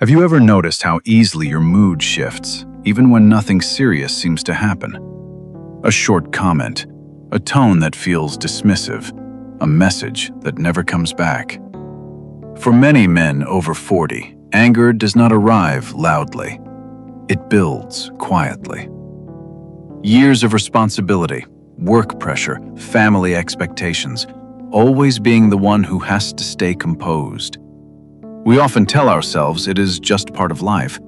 Have you ever noticed how easily your mood shifts, even when nothing serious seems to happen? A short comment, a tone that feels dismissive, a message that never comes back. For many men over 40, anger does not arrive loudly. It builds quietly. Years of responsibility, work pressure, family expectations, always being the one who has to stay composed. We often tell ourselves it is just part of life,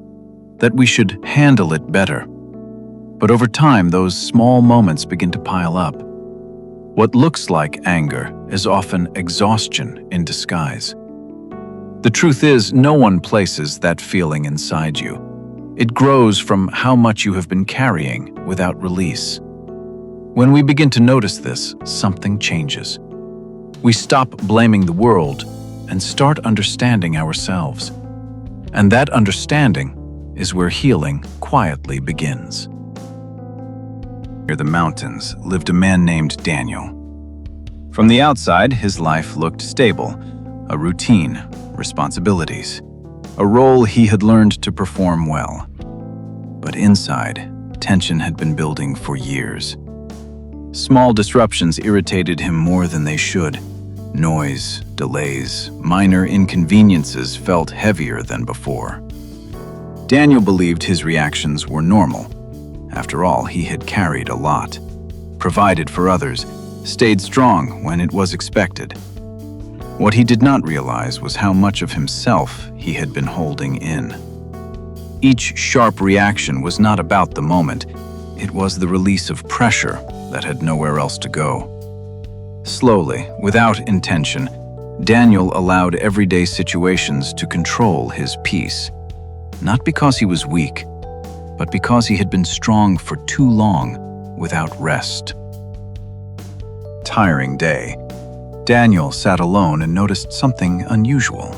that we should handle it better. But over time, those small moments begin to pile up. What looks like anger is often exhaustion in disguise. The truth is, no one places that feeling inside you. It grows from how much you have been carrying without release. When we begin to notice this, something changes. We stop blaming the world and start understanding ourselves. And that understanding is where healing quietly begins. Near the mountains lived a man named Daniel. From the outside, his life looked stable, a routine, responsibilities, a role he had learned to perform well. But inside, tension had been building for years. Small disruptions irritated him more than they should. Noise, delays, minor inconveniences felt heavier than before. Daniel believed his reactions were normal. After all, he had carried a lot, provided for others, stayed strong when it was expected. What he did not realize was how much of himself he had been holding in. Each sharp reaction was not about the moment. It was the release of pressure that had nowhere else to go. Slowly, without intention, Daniel allowed everyday situations to control his peace. Not because he was weak, but because he had been strong for too long without rest. Tiring day, Daniel sat alone and noticed something unusual.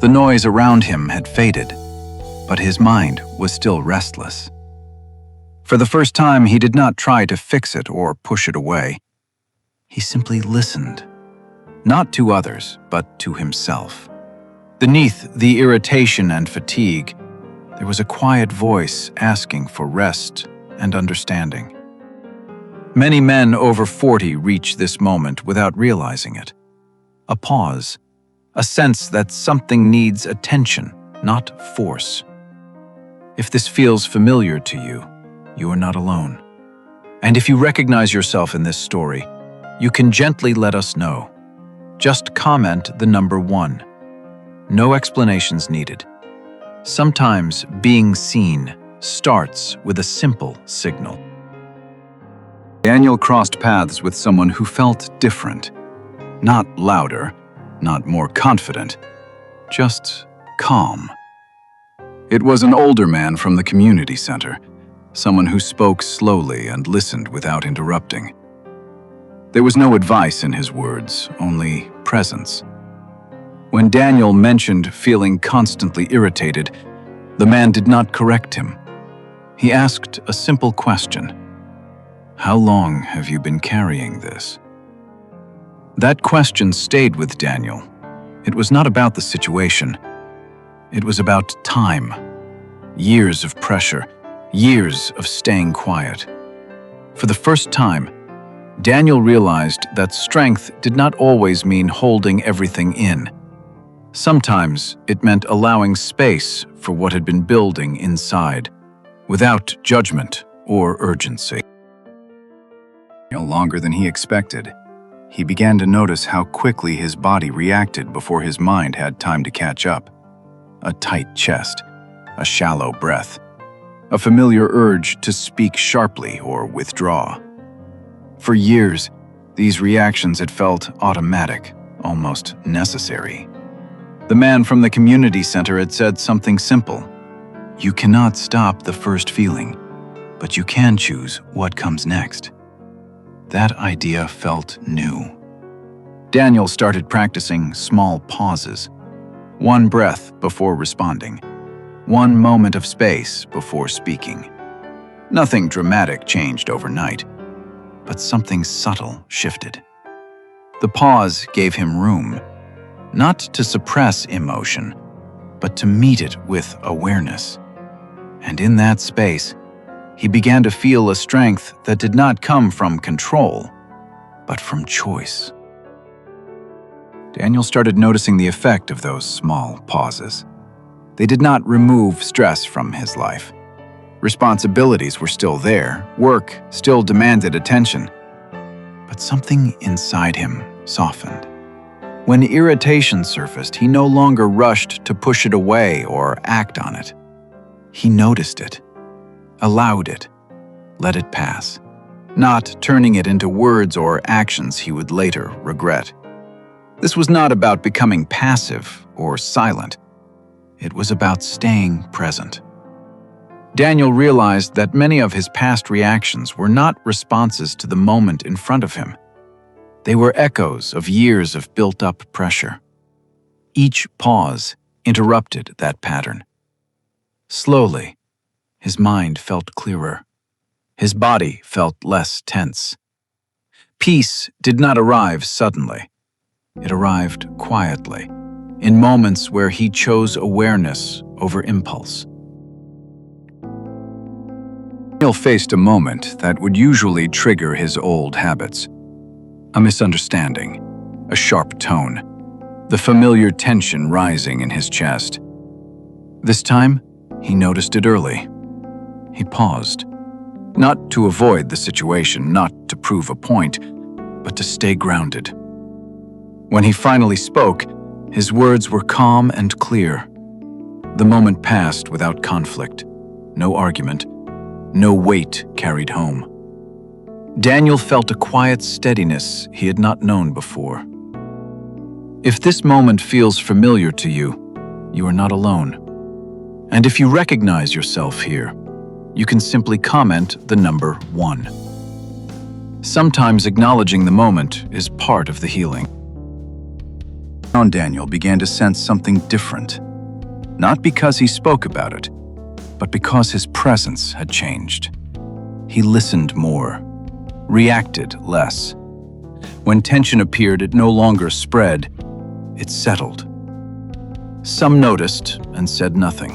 The noise around him had faded, but his mind was still restless. For the first time, he did not try to fix it or push it away. He simply listened, not to others, but to himself. Beneath the irritation and fatigue, there was a quiet voice asking for rest and understanding. Many men over 40 reach this moment without realizing it. A pause, a sense that something needs attention, not force. If this feels familiar to you, you are not alone. And if you recognize yourself in this story, you can gently let us know. Just comment the number 1. No explanations needed. Sometimes being seen starts with a simple signal. Daniel crossed paths with someone who felt different. Not louder, not more confident, just calm. It was an older man from the community center, someone who spoke slowly and listened without interrupting. There was no advice in his words, only presence. When Daniel mentioned feeling constantly irritated, the man did not correct him. He asked a simple question. How long have you been carrying this? That question stayed with Daniel. It was not about the situation. It was about time. Years of pressure, years of staying quiet. For the first time, Daniel realized that strength did not always mean holding everything in. Sometimes it meant allowing space for what had been building inside, without judgment or urgency. Longer than he expected, he began to notice how quickly his body reacted before his mind had time to catch up. A tight chest, a shallow breath, a familiar urge to speak sharply or withdraw. For years, these reactions had felt automatic, almost necessary. The man from the community center had said something simple. You cannot stop the first feeling, but you can choose what comes next. That idea felt new. Daniel started practicing small pauses. One breath before responding. One moment of space before speaking. Nothing dramatic changed overnight, but something subtle shifted. The pause gave him room, not to suppress emotion, but to meet it with awareness. And in that space, he began to feel a strength that did not come from control, but from choice. Daniel started noticing the effect of those small pauses. They did not remove stress from his life. Responsibilities were still there, work still demanded attention, but something inside him softened. When irritation surfaced, he no longer rushed to push it away or act on it. He noticed it, allowed it, let it pass, not turning it into words or actions he would later regret. This was not about becoming passive or silent. It was about staying present. Daniel realized that many of his past reactions were not responses to the moment in front of him. They were echoes of years of built-up pressure. Each pause interrupted that pattern. Slowly, his mind felt clearer. His body felt less tense. Peace did not arrive suddenly. It arrived quietly, in moments where he chose awareness over impulse. Daniel faced a moment that would usually trigger his old habits. A misunderstanding, a sharp tone, the familiar tension rising in his chest. This time, he noticed it early. He paused, not to avoid the situation, not to prove a point, but to stay grounded. When he finally spoke, his words were calm and clear. The moment passed without conflict, no argument, no weight carried home. Daniel felt a quiet steadiness he had not known before. If this moment feels familiar to you, you are not alone. And if you recognize yourself here, you can simply comment the number 1. Sometimes acknowledging the moment is part of the healing. Daniel began to sense something different, not because he spoke about it, but because his presence had changed. He listened more, reacted less. When tension appeared, it no longer spread, it settled. Some noticed and said nothing.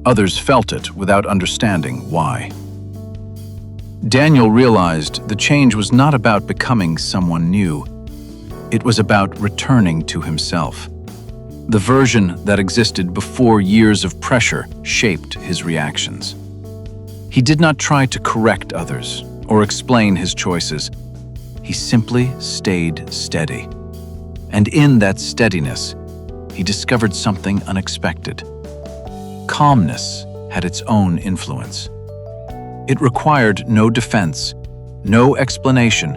Others felt it without understanding why. Daniel realized the change was not about becoming someone new. It was about returning to himself. The version that existed before years of pressure shaped his reactions. He did not try to correct others or explain his choices. He simply stayed steady. And in that steadiness, he discovered something unexpected. Calmness had its own influence. It required no defense, no explanation,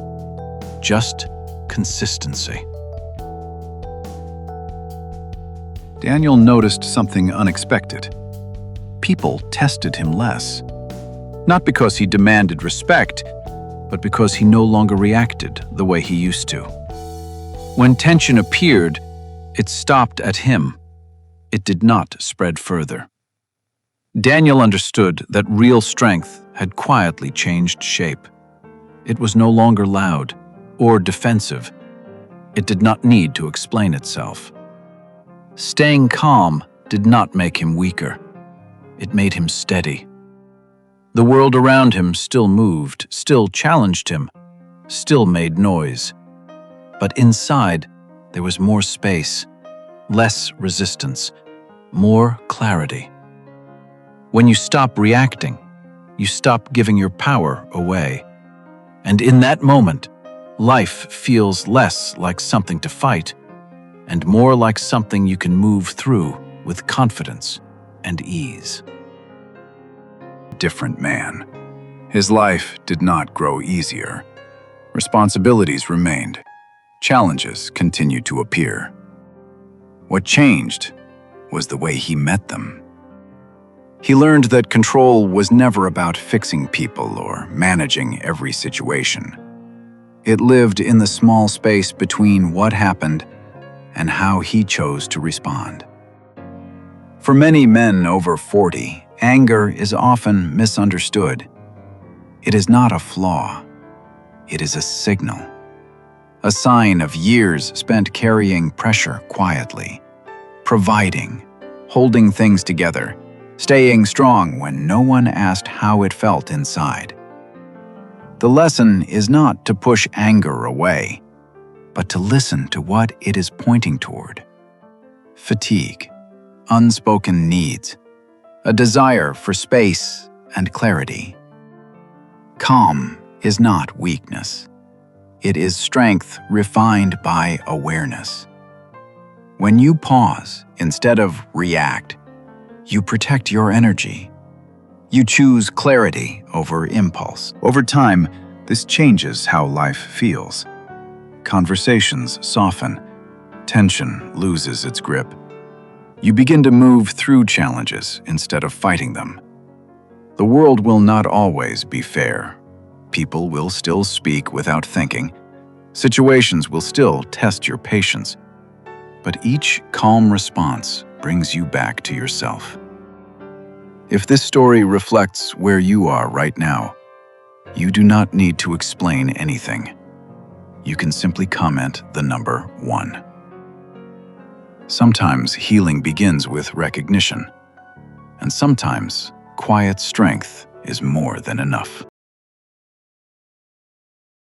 just consistency. Daniel noticed something unexpected. People tested him less. Not because he demanded respect, but because he no longer reacted the way he used to. When tension appeared, it stopped at him. It did not spread further. Daniel understood that real strength had quietly changed shape. It was no longer loud or defensive. It did not need to explain itself. Staying calm did not make him weaker. It made him steady. The world around him still moved, still challenged him, still made noise. But inside, there was more space, less resistance, more clarity. When you stop reacting, you stop giving your power away. And in that moment, life feels less like something to fight and more like something you can move through with confidence and ease. Different man. His life did not grow easier. Responsibilities remained. Challenges continued to appear. What changed was the way he met them. He learned that control was never about fixing people or managing every situation. It lived in the small space between what happened and how he chose to respond. For many men over 40, anger is often misunderstood. It is not a flaw. It is a signal. A sign of years spent carrying pressure quietly, providing, holding things together, staying strong when no one asked how it felt inside. The lesson is not to push anger away, but to listen to what it is pointing toward. Fatigue, unspoken needs, a desire for space and clarity. Calm is not weakness. It is strength refined by awareness. When you pause instead of react, you protect your energy. You choose clarity over impulse. Over time, this changes how life feels. Conversations soften. Tension loses its grip. You begin to move through challenges instead of fighting them. The world will not always be fair. People will still speak without thinking. Situations will still test your patience. But each calm response brings you back to yourself. If this story reflects where you are right now, you do not need to explain anything. You can simply comment the number 1. Sometimes healing begins with recognition, and sometimes quiet strength is more than enough.